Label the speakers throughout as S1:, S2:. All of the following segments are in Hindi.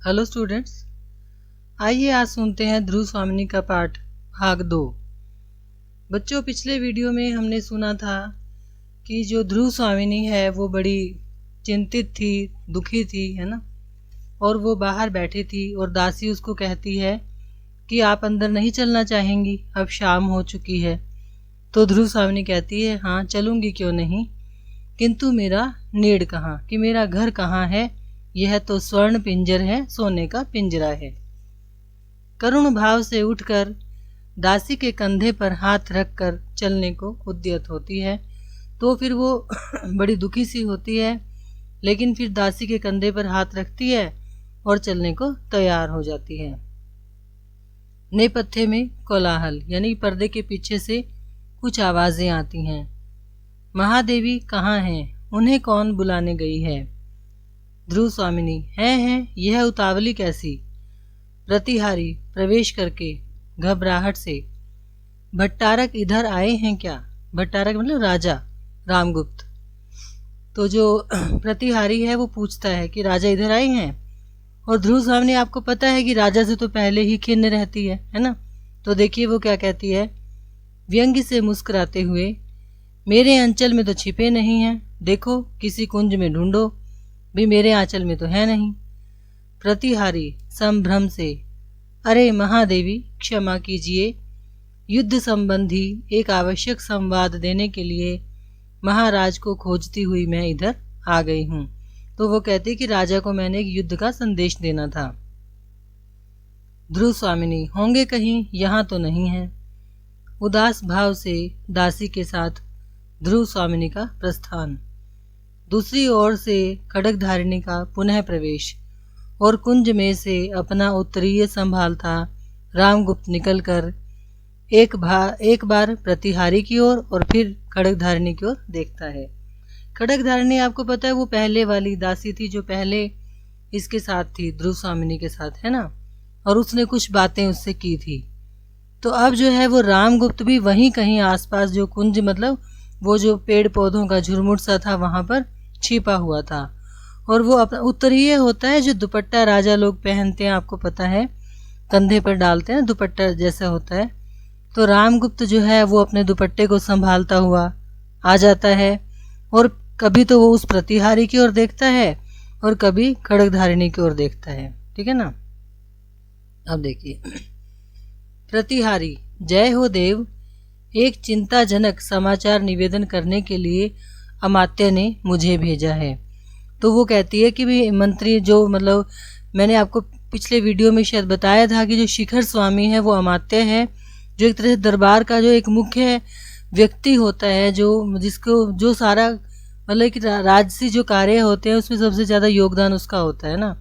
S1: हेलो स्टूडेंट्स, आइए आज सुनते हैं ध्रुव स्वामिनी का पाठ भाग 2। बच्चों, पिछले वीडियो में हमने सुना था कि जो ध्रुव स्वामिनी है वो बड़ी चिंतित थी, दुखी थी, है ना। और वो बाहर बैठी थी और दासी उसको कहती है कि आप अंदर नहीं चलना चाहेंगी, अब शाम हो चुकी है। तो ध्रुव स्वामिनी कहती है हाँ चलूँगी, क्यों नहीं, किंतु मेरा नीड़ कहाँ, कि मेरा घर कहाँ है। यह तो स्वर्ण पिंजर है, सोने का पिंजरा है। करुण भाव से उठकर दासी के कंधे पर हाथ रखकर चलने को उद्यत होती है। तो फिर वो बड़ी दुखी सी होती है, लेकिन फिर दासी के कंधे पर हाथ रखती है और चलने को तैयार हो जाती है। नेपथ्य में कोलाहल, यानी पर्दे के पीछे से कुछ आवाजें आती हैं। महादेवी कहाँ हैं, उन्हें कौन बुलाने गई है। ध्रुव स्वामिनी हैं, यह उतावली कैसी। प्रतिहारी प्रवेश करके घबराहट से, भट्टारक इधर आए हैं क्या। भट्टारक मतलब राजा रामगुप्त। तो जो प्रतिहारी है वो पूछता है कि राजा इधर आए हैं। और ध्रुव स्वामिनी आपको पता है कि राजा से तो पहले ही खिन्न रहती है ना। तो देखिए वो क्या कहती है, व्यंग्य से मुस्कुराते हुए, मेरे अंचल में तो छिपे नहीं हैं, देखो किसी कुंज में ढूंढो, भी मेरे आंचल में तो है नहीं। प्रतिहारी संभ्रम से, अरे महादेवी क्षमा कीजिए, युद्ध संबंधी एक आवश्यक संवाद देने के लिए महाराज को खोजती हुई मैं इधर आ गई हूँ। तो वो कहती कि राजा को मैंने एक युद्ध का संदेश देना था। ध्रुव स्वामिनी होंगे कहीं, यहाँ तो नहीं है। उदास भाव से दासी के साथ ध्रुव स्वामिनी का प्रस्थान। दूसरी ओर से खड्गधारिणी का पुनः प्रवेश और कुंज में से अपना उत्तरीय संभालता रामगुप्त निकलकर एक बार प्रतिहारी की ओर और फिर खड्गधारिणी की ओर देखता है। खड्गधारिणी आपको पता है वो पहले वाली दासी थी जो पहले इसके साथ थी, ध्रुव स्वामिनी के साथ, है ना। और उसने कुछ बातें उससे की थी। तो अब जो है वो रामगुप्त भी वहीं कहीं आसपास, जो कुंज मतलब वो जो पेड़ पौधों का झुरमुट सा था, वहां पर छिपा हुआ था। और वो अपना उत्तरीय होता है जो दुपट्टा राजा लोग पहनते हैं, आपको पता है, कंधे पर डालते हैं, दुपट्टा जैसा होता है। तो रामगुप्त जो है वो अपने दुपट्टे को संभालता हुआ आ जाता है और कभी तो वो उस प्रतिहारी की ओर देखता है और कभी खड्गधारिणी की ओर देखता है, ठीक है ना। अब देखिए, प्रतिहारी, जय हो देव, एक चिंताजनक समाचार निवेदन करने के लिए अमात्य ने मुझे भेजा है। तो वो कहती है कि भी मंत्री जो मतलब मैंने आपको पिछले वीडियो में शायद बताया था कि जो शिखर स्वामी है वो अमात्य है, जो एक तरह से दरबार का जो एक मुख्य व्यक्ति होता है, जो जिसको जो सारा मतलब कि राजसी जो कार्य होते हैं उसमें सबसे ज़्यादा योगदान उसका होता है ना।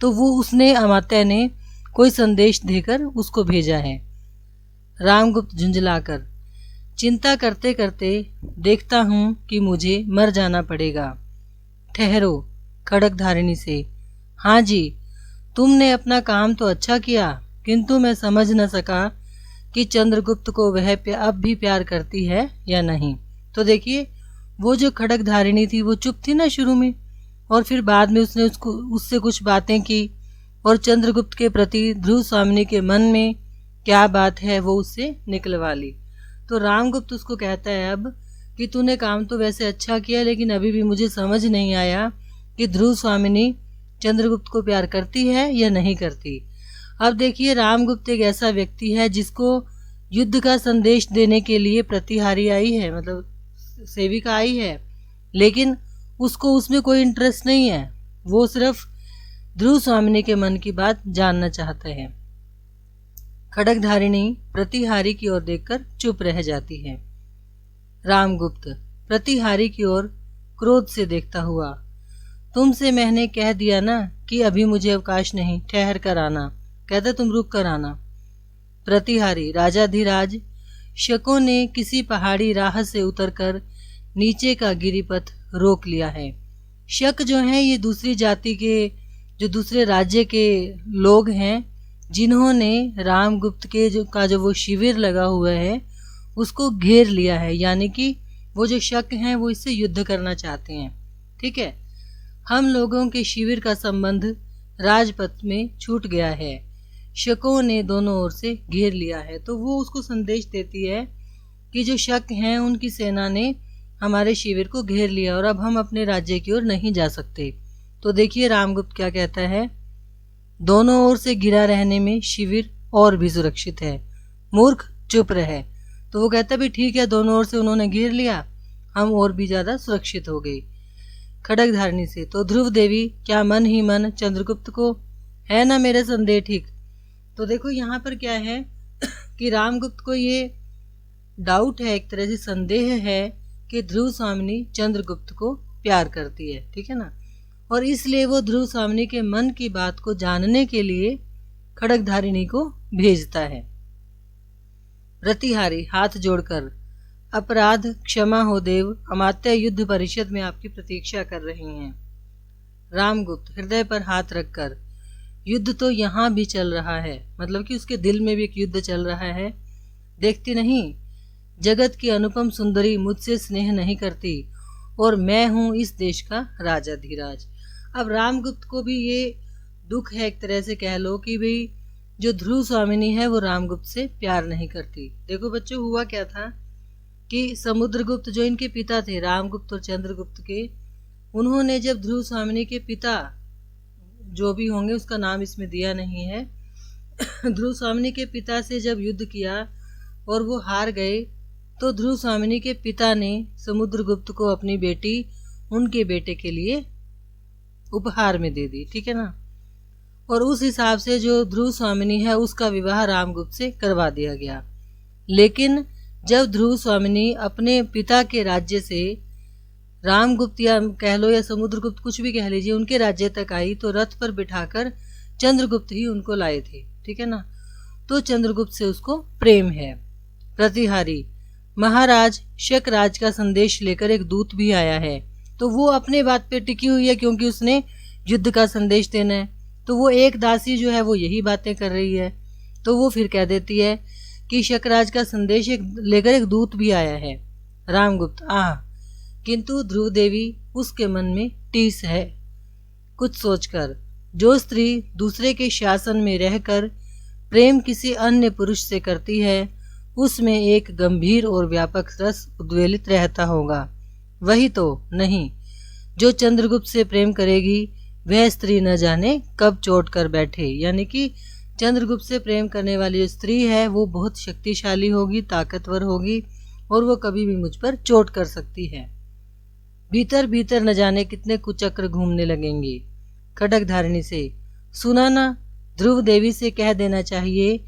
S1: तो वो उसने अमात्य ने कोई संदेश देकर उसको भेजा है। रामगुप्त झुंझलाकर, चिंता करते करते देखता हूँ कि मुझे मर जाना पड़ेगा। ठहरो। खड्गधारिणी से, हाँ जी, तुमने अपना काम तो अच्छा किया, किंतु मैं समझ न सका कि चंद्रगुप्त को वह अब भी प्यार करती है या नहीं। तो देखिए वो जो खड्गधारिणी थी वो चुप थी ना शुरू में, और फिर बाद में उसने उससे कुछ बातें की और चंद्रगुप्त के प्रति ध्रुव स्वामिनी के मन में क्या बात है वो उससे निकलवा ली। तो रामगुप्त उसको कहता है अब कि तूने काम तो वैसे अच्छा किया, लेकिन अभी भी मुझे समझ नहीं आया कि ध्रुव स्वामिनी चंद्रगुप्त को प्यार करती है या नहीं करती। अब देखिए रामगुप्त एक ऐसा व्यक्ति है जिसको युद्ध का संदेश देने के लिए प्रतिहारी आई है, मतलब सेविका आई है, लेकिन उसको उसमें कोई इंटरेस्ट नहीं है। वो सिर्फ ध्रुव स्वामिनी के मन की बात जानना चाहता है। खड्गधारिणी प्रतिहारी की ओर देखकर चुप रह जाती है। रामगुप्त प्रतिहारी की ओर क्रोध से देखता हुआ, तुमसे मैंने कह दिया ना कि अभी मुझे अवकाश नहीं, ठहर कर आना। कहता तुम रुक कर आना। प्रतिहारी, राजाधिराज, शकों ने किसी पहाड़ी राह से उतरकर नीचे का गिरिपथ रोक लिया है। शक जो है ये दूसरी जाति के, जो दूसरे राज्य के लोग हैं, जिन्होंने रामगुप्त के जो वो शिविर लगा हुआ है उसको घेर लिया है, यानी कि वो जो शक हैं वो इससे युद्ध करना चाहते हैं, ठीक है। हम लोगों के शिविर का संबंध राजपथ में छूट गया है। शकों ने दोनों ओर से घेर लिया है। तो वो उसको संदेश देती है कि जो शक हैं उनकी सेना ने हमारे शिविर को घेर लिया और अब हम अपने राज्य की ओर नहीं जा सकते। तो देखिए रामगुप्त क्या कहता है, दोनों ओर से घिरा रहने में शिविर और भी सुरक्षित है, मूर्ख चुप रहे। तो वो कहता भी ठीक है, दोनों ओर से उन्होंने घेर लिया, हम और भी ज्यादा सुरक्षित हो गए। खड़गधारणी से तो ध्रुव देवी क्या मन ही मन चंद्रगुप्त को है ना मेरा संदेह ठीक। तो देखो यहाँ पर क्या है कि रामगुप्त को ये डाउट है, एक तरह से संदेह है कि ध्रुव स्वामिनी चंद्रगुप्त को प्यार करती है, ठीक है ना। और इसलिए वो ध्रुव स्वामिनी के मन की बात को जानने के लिए खड़गधारिणी को भेजता है। प्रतिहारी हाथ जोड़कर, अपराध क्षमा हो देव, अमात्य युद्ध परिषद में आपकी प्रतीक्षा कर रही हैं। रामगुप्त हृदय पर हाथ रखकर, युद्ध तो यहाँ भी चल रहा है, मतलब कि उसके दिल में भी एक युद्ध चल रहा है। देखती नहीं, जगत की अनुपम सुंदरी मुझसे स्नेह नहीं करती और मैं हूं इस देश का राजा धीराज। अब रामगुप्त को भी ये दुख है, एक तरह से कह लो कि भाई जो ध्रुव स्वामिनी है वो रामगुप्त से प्यार नहीं करती। देखो बच्चों, हुआ क्या था कि समुद्रगुप्त जो इनके पिता थे, रामगुप्त और चंद्रगुप्त के, उन्होंने जब ध्रुव स्वामिनी के पिता जो भी होंगे, उसका नाम इसमें दिया नहीं है, ध्रुव स्वामिनी के पिता से जब युद्ध किया और वो हार गए, तो ध्रुव स्वामिनी के पिता ने समुद्रगुप्त को अपनी बेटी उनके बेटे के लिए उपहार में दे दी, ठीक है ना। और उस हिसाब से जो ध्रुव स्वामिनी है उसका विवाह रामगुप्त से करवा दिया गया। लेकिन जब ध्रुव स्वामिनी अपने पिता के राज्य से रामगुप्त या कह लो या समुद्रगुप्त कुछ भी कह लीजिए उनके राज्य तक आई, तो रथ पर बिठाकर चंद्रगुप्त ही उनको लाए थे, ठीक है ना। तो चंद्रगुप्त से उसको प्रेम है। प्रतिहारी, महाराज शकराज का संदेश लेकर एक दूत भी आया है। तो वो अपने बात पे टिकी हुई है क्योंकि उसने युद्ध का संदेश देना है। तो वो एक दासी जो है वो यही बातें कर रही है। तो वो फिर कह देती है कि शकराज का संदेश लेकर एक दूत भी आया है। रामगुप्त, किंतु ध्रुव देवी उसके मन में टीस है। कुछ सोचकर, जो स्त्री दूसरे के शासन में रहकर प्रेम किसी अन्य पुरुष से करती है उसमें एक गंभीर और व्यापक रस उद्वेलित रहता होगा। वही तो नहीं, जो चंद्रगुप्त से प्रेम करेगी वह स्त्री न जाने कब चोट कर बैठे। यानी कि चंद्रगुप्त से प्रेम करने वाली जो स्त्री है वो बहुत शक्तिशाली होगी, ताकतवर होगी और वो कभी भी मुझ पर चोट कर सकती है। भीतर भीतर न जाने कितने कुचक्र घूमने लगेंगे। खड़गधारिणी से, सुना ना, ध्रुव देवी से कह देना चाहिए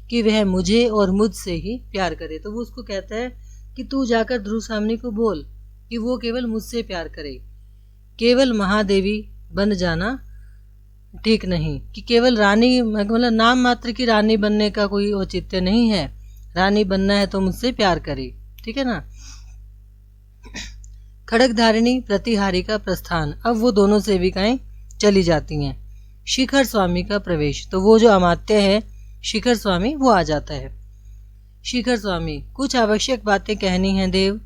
S1: कि वह मुझे और मुझसे ही प्यार करे। तो वो उसको कहता है कि तू जाकर ध्रुव स्वामिनी को बोल कि वो केवल मुझसे प्यार करे, केवल महादेवी बन जाना ठीक नहीं, कि केवल रानी मतलब नाम मात्र की रानी बनने का कोई औचित्य नहीं है, रानी बनना है तो मुझसे प्यार करे, ठीक है ना। खड़गधारिणी प्रतिहारी का प्रस्थान। अब वो दोनों सेविकाएं चली जाती हैं। शिखर स्वामी का प्रवेश। तो वो जो अमात्य है शिखर स्वामी वो आ जाता है। शिखर स्वामी, कुछ आवश्यक बातें कहनी हैं देव।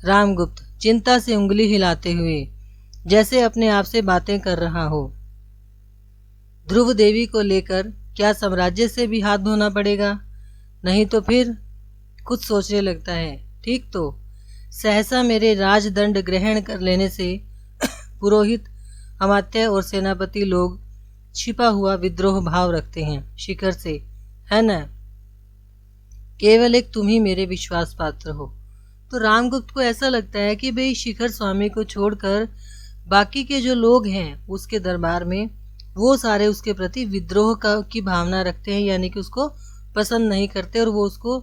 S1: रामगुप्त चिंता से उंगली हिलाते हुए, जैसे अपने आप से बातें कर रहा हो। ध्रुव देवी को लेकर क्या साम्राज्य से भी हाथ धोना पड़ेगा? नहीं तो फिर कुछ सोचने लगता है। ठीक तो सहसा मेरे राजदंड ग्रहण कर लेने से पुरोहित, अमात्य और सेनापति लोग छिपा हुआ विद्रोह भाव रखते हैं शिखर से, है न? केवल एक तुम ही मेरे विश्वास पात्र हो। तो रामगुप्त को ऐसा लगता है कि भाई शिखर स्वामी को छोड़कर बाकी के जो लोग हैं उसके दरबार में वो सारे उसके प्रति विद्रोह की भावना रखते हैं, यानी कि उसको पसंद नहीं करते। और वो उसको,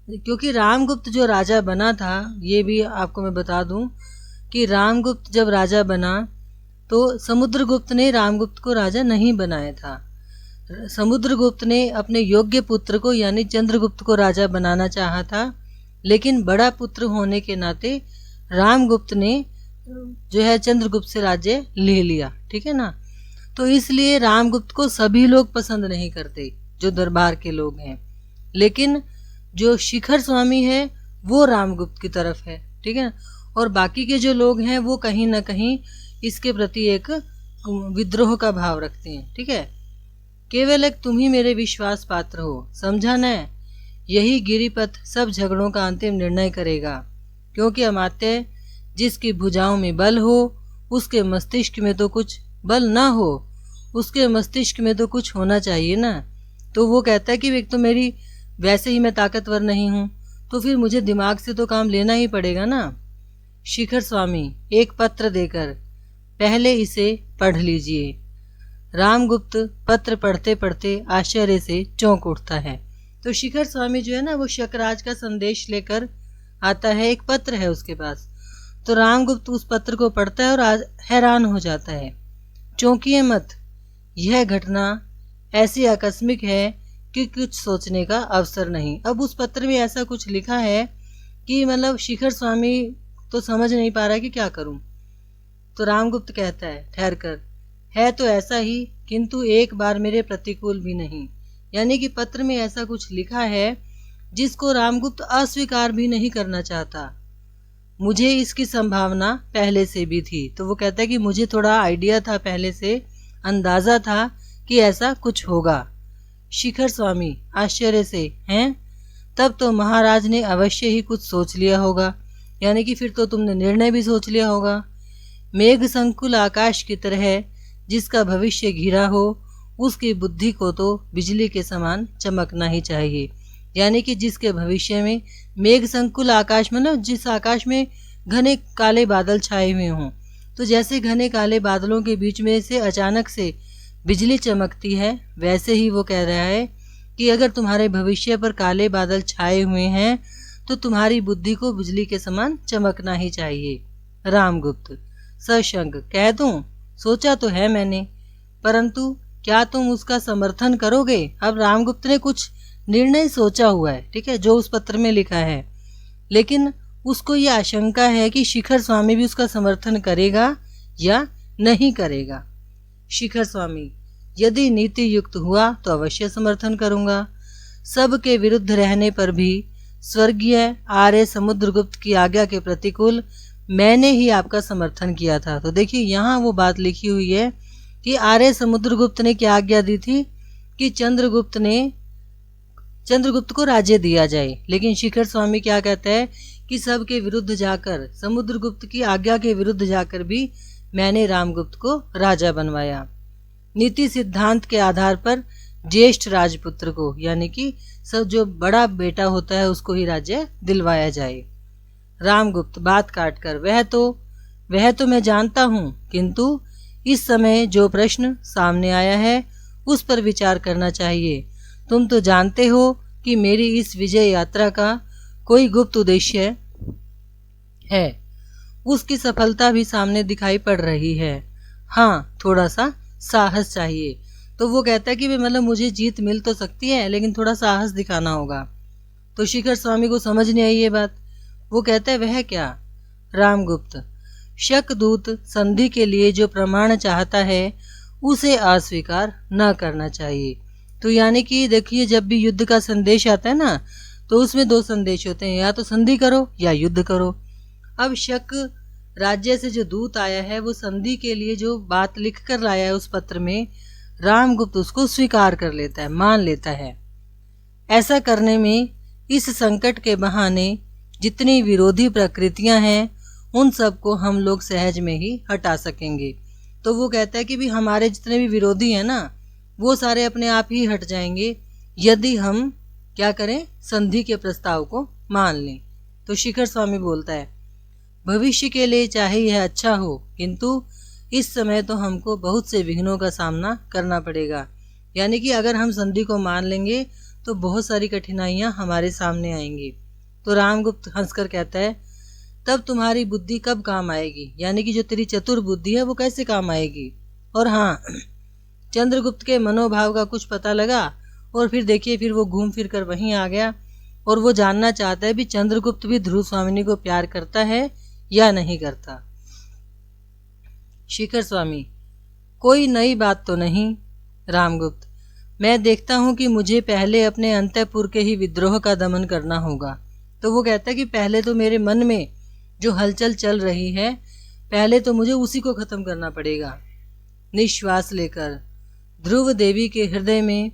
S1: क्योंकि रामगुप्त जो राजा बना था, ये भी आपको मैं बता दूं कि रामगुप्त जब राजा बना तो समुद्रगुप्त ने रामगुप्त को राजा नहीं बनाया था। समुद्रगुप्त ने अपने योग्य पुत्र को यानी चंद्रगुप्त को राजा बनाना चाहा था, लेकिन बड़ा पुत्र होने के नाते रामगुप्त ने जो है चंद्रगुप्त से राज्य ले लिया, ठीक है ना। तो इसलिए रामगुप्त को सभी लोग पसंद नहीं करते जो दरबार के लोग हैं, लेकिन जो शिखर स्वामी है वो रामगुप्त की तरफ है, ठीक है। और बाकी के जो लोग हैं वो कहीं ना कहीं इसके प्रति एक विद्रोह का भाव रखते हैं। ठीक है, केवल एक तुम ही मेरे विश्वास पात्र हो, समझा न? यही गिरिपथ सब झगड़ों का अंतिम निर्णय करेगा, क्योंकि अमात्य जिसकी भुजाओं में बल हो उसके मस्तिष्क में तो कुछ बल ना हो, उसके मस्तिष्क में तो कुछ होना चाहिए ना। तो वो कहता है कि एक तो मेरी वैसे ही मैं ताकतवर नहीं हूँ, तो फिर मुझे दिमाग से तो काम लेना ही पड़ेगा ना। शिखर स्वामी एक पत्र देकर पहले इसे पढ़ लीजिए। रामगुप्त पत्र पढ़ते पढ़ते आश्चर्य से चौंक उठता है। तो शिखर स्वामी जो है ना वो शकराज का संदेश लेकर आता है, एक पत्र है उसके पास। तो रामगुप्त उस पत्र को पढ़ता है और हैरान हो जाता है। चौंकिए मत, यह घटना ऐसी आकस्मिक है कि कुछ सोचने का अवसर नहीं। अब उस पत्र में ऐसा कुछ लिखा है कि मतलब शिखर स्वामी तो समझ नहीं पा रहा कि क्या करूं। तो रामगुप्त कहता है ठहर कर, है तो ऐसा ही, किंतु एक बार मेरे प्रतिकूल भी नहीं। यानी कि पत्र में ऐसा कुछ लिखा है जिसको रामगुप्त अस्वीकार भी नहीं करना चाहता। मुझे इसकी संभावना पहले से भी थी। तो वो कहता है कि मुझे थोड़ा आइडिया था, पहले से अंदाजा था कि ऐसा कुछ होगा। शिखर स्वामी आश्चर्य से, हैं? तब तो महाराज ने अवश्य ही कुछ सोच लिया होगा, यानी कि फिर तो तुमने निर्णय भी सोच लिया होगा। मेघ संकुल आकाश की तरह जिसका भविष्य घिरा हो, उसकी बुद्धि को तो बिजली के समान चमकना ही चाहिए। यानी कि जिसके भविष्य में मेघ संकुल आकाश में ना, जिस आकाश में घने काले बादल छाए हुए हों, तो जैसे घने काले बादलों के बीच में से अचानक से बिजली चमकती है, वैसे ही वो कह रहा है कि अगर तुम्हारे भविष्य पर काले बादल छाए हुए हैं तो तुम्हारी बुद्धि को बिजली के समान चमकना ही चाहिए। रामगुप्त सशंक, कह दूं, सोचा तो है मैंने, परंतु क्या तुम उसका समर्थन करोगे? अब रामगुप्त ने कुछ निर्णय सोचा हुआ है, ठीक है, जो उस पत्र में लिखा है, लेकिन उसको ये आशंका है कि शिखर स्वामी भी उसका समर्थन करेगा या नहीं करेगा। शिखर स्वामी, यदि नीति युक्त हुआ तो अवश्य समर्थन करूंगा। सबके विरुद्ध रहने पर भी स्वर्गीय आर्य समुद्रगुप्त की आज्ञा के प्रतिकूल मैंने ही आपका समर्थन किया था। तो देखिए यहाँ वो बात लिखी हुई है कि आर्य समुद्रगुप्त ने क्या आज्ञा दी थी कि चंद्रगुप्त को राज्य दिया जाए, लेकिन शिखर स्वामी क्या कहता है कि सबके विरुद्ध जाकर, समुद्रगुप्त की आज्ञा के विरुद्ध जाकर भी मैंने रामगुप्त को राजा बनवाया। नीति सिद्धांत के आधार पर ज्येष्ठ राजपुत्र को, यानी कि सब जो बड़ा बेटा होता है उसको ही राज्य दिलवाया जाए। रामगुप्त बात काटकर, वह तो मैं जानता हूँ, किंतु इस समय जो प्रश्न सामने आया है उस पर विचार करना चाहिए। तुम तो जानते हो कि मेरी इस विजय यात्रा का कोई गुप्त उद्देश्य है, उसकी सफलता भी सामने दिखाई पड़ रही है। हाँ, थोड़ा सा साहस चाहिए। तो वो कहता है कि मतलब मुझे जीत मिल तो सकती है, लेकिन थोड़ा साहस दिखाना होगा। तो शिखर स्वामी को समझ नहीं आई ये बात। वो कहता है वह क्या? रामगुप्त, शकदूत संधि के लिए जो प्रमाण चाहता है उसे अस्वीकार न करना चाहिए। तो यानी कि देखिए, जब भी युद्ध का संदेश आता है ना, तो उसमें दो संदेश होते हैं, या तो संधि करो या युद्ध करो। अब शक राज्य से जो दूत आया है वो संधि के लिए जो बात लिख कर लाया है उस पत्र में, रामगुप्त उसको स्वीकार कर लेता है, मान लेता है। ऐसा करने में इस संकट के बहाने जितनी विरोधी प्रकृतियां हैं उन सबको हम लोग सहज में ही हटा सकेंगे। तो वो कहता है कि भी हमारे जितने भी विरोधी हैं ना, वो सारे अपने आप ही हट जाएंगे यदि हम क्या करें, संधि के प्रस्ताव को मान लें। तो शिखर स्वामी बोलता है, भविष्य के लिए चाहे यह अच्छा हो, किंतु इस समय तो हमको बहुत से विघ्नों का सामना करना पड़ेगा। यानी कि अगर हम संधि को मान लेंगे तो बहुत सारी कठिनाइयां हमारे सामने आएंगी। तो रामगुप्त हंसकर कहता है, तब तुम्हारी बुद्धि कब काम आएगी? यानी कि जो तेरी चतुर बुद्धि है वो कैसे काम आएगी? और हाँ, चंद्रगुप्त के मनोभाव का कुछ पता लगा, और फिर देखिए फिर वो घूम फिर कर वहीं आ गया, और वो जानना चाहता है भी चंद्रगुप्त भी ध्रुव स्वामिनी को प्यार करता है या नहीं करता। शिखर स्वामी, कोई नई बात तो नहीं। रामगुप्त, मैं देखता हूं कि मुझे पहले अपने अंतःपुर के ही विद्रोह का दमन करना होगा। तो वो कहता है कि पहले तो मेरे मन में जो हलचल चल रही है, पहले तो मुझे उसी को खत्म करना पड़ेगा। निश्वास लेकर ध्रुव देवी के हृदय में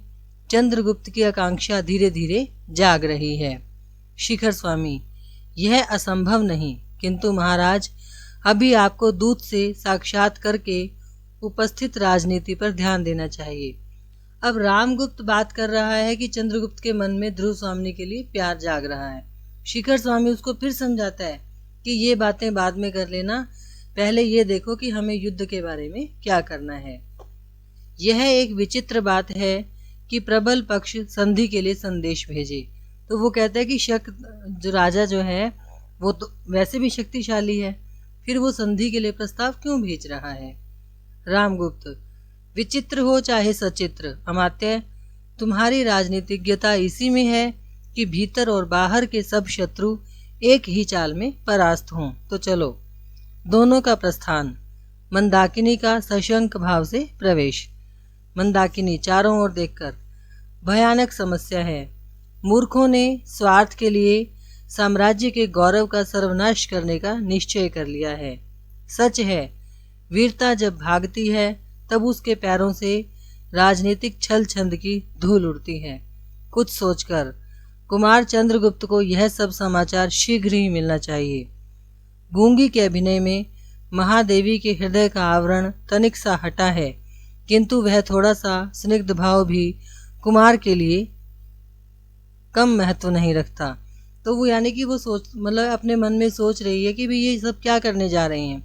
S1: चंद्रगुप्त की आकांक्षा धीरे धीरे जाग रही है। शिखर स्वामी, यह असंभव नहीं, किंतु महाराज अभी आपको दूत से साक्षात करके उपस्थित राजनीति पर ध्यान देना चाहिए। अब रामगुप्त बात कर रहा है कि चंद्रगुप्त के मन में ध्रुव स्वामी के लिए प्यार जाग रहा है। शिखर स्वामी उसको फिर समझाता है कि ये बातें बाद में कर लेना, पहले ये देखो कि हमें युद्ध के बारे में क्या करना है। यह एक विचित्र बात है कि प्रबल पक्ष संधि के लिए संदेश भेजे। तो वो कहता है कि जो राजा जो है वो तो वैसे भी शक्तिशाली है, फिर वो संधि के लिए प्रस्ताव क्यों भेज रहा है। रामगुप्त, विचित्र हो चाहे सचित्र अमात्य, तुम्हारी राजनीतिज्ञता इसी में है कि भीतर और बाहर के सब शत्रु एक ही चाल में परास्त हों। तो चलो, दोनों का प्रस्थान। मंदाकिनी का सशंक भाव से प्रवेश। मंदाकिनी चारों ओर देखकर, भयानक समस्या है। मूर्खों ने स्वार्थ के लिए साम्राज्य के गौरव का सर्वनाश करने का निश्चय कर लिया है। सच है, वीरता जब भागती है तब उसके पैरों से राजनीतिक छल छंद की धूल उड़ती है। कुछ सोचकर कुमार चंद्रगुप्त को यह सब समाचार शीघ्र ही मिलना चाहिए। गूंगी के अभिनय में महादेवी के हृदय का आवरण तनिक सा हटा है, किंतु वह थोड़ा सा स्निग्ध भाव भी कुमार के लिए कम महत्व नहीं रखता। तो वो यानी कि वो अपने मन में सोच रही है कि भाई ये सब क्या करने जा रहे हैं।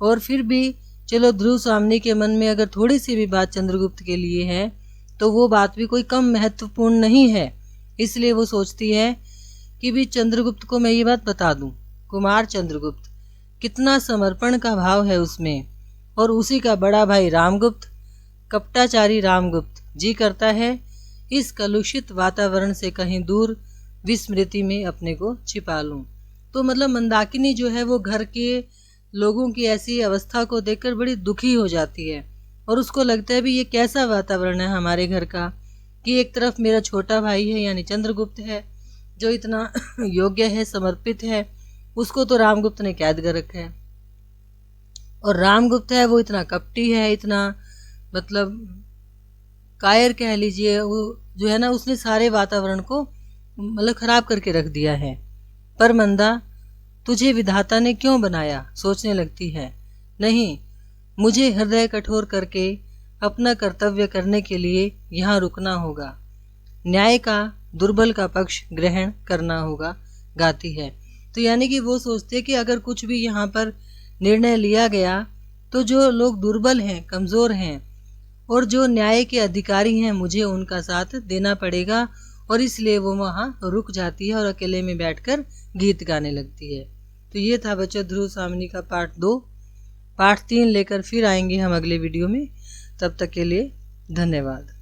S1: और फिर भी चलो, ध्रुव स्वामी के मन में अगर थोड़ी सी भी बात चंद्रगुप्त के लिए है तो वो बात भी कोई कम महत्वपूर्ण नहीं है। इसलिए वो सोचती है कि भी चंद्रगुप्त को मैं ये बात बता दूं। कुमार चंद्रगुप्त, कितना समर्पण का भाव है उसमें। और उसी का बड़ा भाई रामगुप्त, कपटाचारी रामगुप्त, जी करता है इस कलुषित वातावरण से कहीं दूर विस्मृति में अपने को छिपा लूं। तो मंदाकिनी जो है वो घर के लोगों की ऐसी अवस्था को देखकर बड़ी दुखी हो जाती है और उसको लगता है भी ये कैसा वातावरण है हमारे घर का कि एक तरफ मेरा छोटा भाई है यानी चंद्रगुप्त है जो इतना योग्य है, समर्पित है, उसको तो रामगुप्त ने कैद कर रखा है। और रामगुप्त है वो इतना कपटी है, इतना कायर कह लीजिए, वो जो है ना उसने सारे वातावरण को खराब करके रख दिया है। पर मंदा, तुझे विधाता ने क्यों बनाया, सोचने लगती है। नहीं, मुझे हृदय कठोर करके अपना कर्तव्य करने के लिए यहाँ रुकना होगा। न्याय का दुर्बल का पक्ष ग्रहण करना होगा, गाती है। तो यानी कि वो सोचते कि अगर कुछ भी यहाँ पर निर्णय लिया गया तो जो लोग दुर्बल हैं, कमज़ोर हैं और जो न्याय के अधिकारी हैं, मुझे उनका साथ देना पड़ेगा। और इसलिए वो वहाँ रुक जाती है और अकेले में बैठकर गीत गाने लगती है। तो ये था बच्चों ध्रुव स्वामिनी का पार्ट 2। पार्ट 3 लेकर फिर आएंगे हम अगले वीडियो में। तब तक के लिए धन्यवाद।